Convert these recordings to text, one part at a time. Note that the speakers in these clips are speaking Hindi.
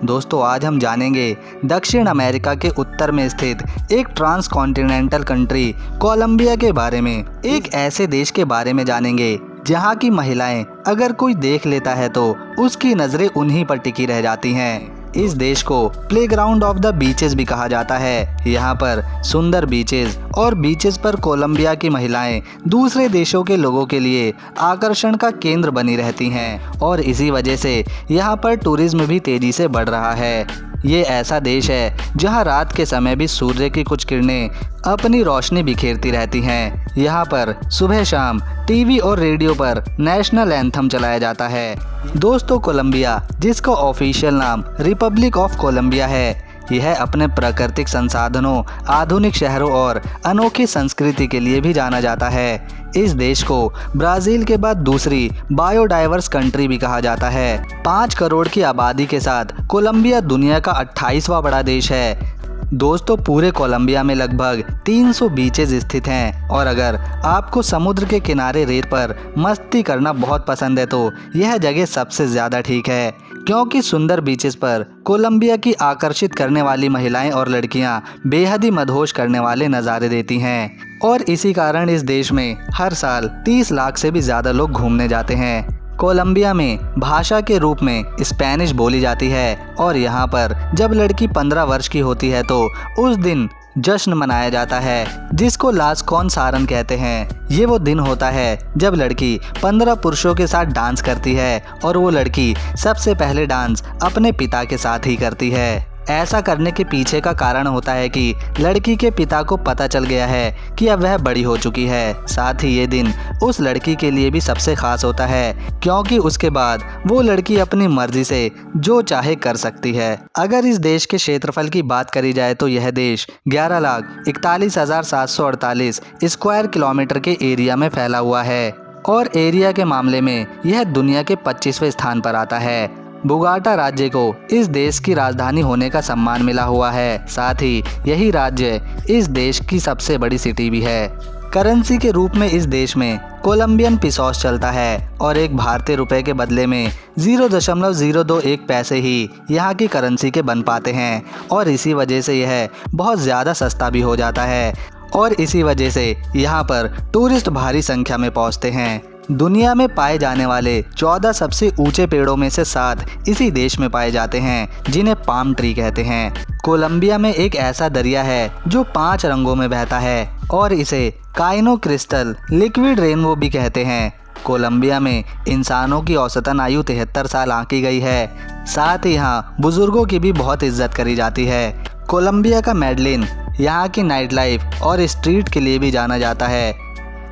दोस्तों आज हम जानेंगे दक्षिण अमेरिका के उत्तर में स्थित एक ट्रांस कॉन्टिनेंटल कंट्री कोलंबिया के बारे में। एक ऐसे देश के बारे में जानेंगे जहां की महिलाएं अगर कोई देख लेता है तो उसकी नजरें उन्हीं पर टिकी रह जाती हैं। इस देश को प्लेग्राउंड ऑफ द बीचेस भी कहा जाता है। यहाँ पर सुंदर बीचेस और बीचेस पर कोलंबिया की महिलाएं दूसरे देशों के लोगों के लिए आकर्षण का केंद्र बनी रहती हैं और इसी वजह से यहाँ पर टूरिज्म भी तेजी से बढ़ रहा है। ये ऐसा देश है जहाँ रात के समय भी सूर्य की कुछ किरणें अपनी रोशनी बिखेरती रहती हैं। यहाँ पर सुबह शाम टीवी और रेडियो पर नेशनल एंथम चलाया जाता है। दोस्तों कोलंबिया, जिसका ऑफिशियल नाम रिपब्लिक ऑफ कोलंबिया है, यह अपने प्राकृतिक संसाधनों, आधुनिक शहरों और अनोखी संस्कृति के लिए भी जाना जाता है। इस देश को ब्राज़ील के बाद दूसरी बायोडाइवर्स कंट्री भी कहा जाता है। 5 करोड़ की आबादी के साथ कोलंबिया दुनिया का 28वां बड़ा देश है। दोस्तों पूरे कोलंबिया में लगभग 300 बीचेज स्थित हैं और अगर आपको समुद्र के किनारे रेत पर मस्ती करना बहुत पसंद है तो यह जगह सबसे ज़्यादा ठीक है, क्योंकि सुंदर बीचेस पर कोलंबिया की आकर्षित करने वाली महिलाएं और लड़कियां बेहद ही मदहोश करने वाले नज़ारे देती हैं और इसी कारण इस देश में हर साल 30 लाख से भी ज़्यादा लोग घूमने जाते हैं। कोलंबिया में भाषा के रूप में स्पेनिश बोली जाती है और यहाँ पर जब लड़की 15 वर्ष की होती है तो उस दिन जश्न मनाया जाता है, जिसको लास कॉन्सारन कहते हैं। ये वो दिन होता है जब लड़की 15 पुरुषों के साथ डांस करती है और वो लड़की सबसे पहले डांस अपने पिता के साथ ही करती है। ऐसा करने के पीछे का कारण होता है कि लड़की के पिता को पता चल गया है कि अब वह बड़ी हो चुकी है। साथ ही ये दिन उस लड़की के लिए भी सबसे खास होता है, क्योंकि उसके बाद वो लड़की अपनी मर्जी से जो चाहे कर सकती है। अगर इस देश के क्षेत्रफल की बात करी जाए तो यह देश 11,41,748 स्क्वायर किलोमीटर के एरिया में फैला हुआ है और एरिया के मामले में यह दुनिया के 25वें स्थान पर आता है। बोगोटा राज्य को इस देश की राजधानी होने का सम्मान मिला हुआ है। साथ ही यही राज्य इस देश की सबसे बड़ी सिटी भी है। करेंसी के रूप में इस देश में कोलंबियन पिसोस चलता है और एक भारतीय रुपए के बदले में 0.021 पैसे ही यहाँ की करेंसी के बन पाते हैं और इसी वजह से यह बहुत ज़्यादा सस्ता भी हो जाता है और इसी वजह से यहाँ पर टूरिस्ट भारी संख्या में पहुँचते हैं। दुनिया में पाए जाने वाले 14 सबसे ऊंचे पेड़ों में से 7 इसी देश में पाए जाते हैं, जिन्हें पाम ट्री कहते हैं। कोलंबिया में एक ऐसा दरिया है जो 5 रंगों में बहता है और इसे काइनो क्रिस्टल लिक्विड रेनबो भी कहते हैं। कोलंबिया में इंसानों की औसतन आयु 73 साल आंकी गई है। साथ ही यहाँ बुजुर्गों की भी बहुत इज्जत करी जाती है। कोलंबिया का मेडलिन यहाँ की नाइट लाइफ और स्ट्रीट के लिए भी जाना जाता है।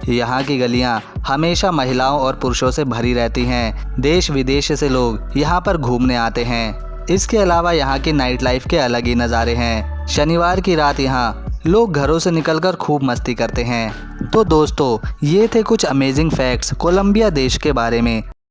यहाँ की गलियाँ हमेशा महिलाओं और पुरुषों से भरी रहती हैं। देश विदेश से लोग यहाँ पर घूमने आते हैं। इसके अलावा यहाँ की नाइट लाइफ के अलग ही नज़ारे हैं। शनिवार की रात यहाँ लोग घरों से निकलकर खूब मस्ती करते हैं। तो दोस्तों ये थे कुछ अमेजिंग फैक्ट्स कोलंबिया देश के बारे में।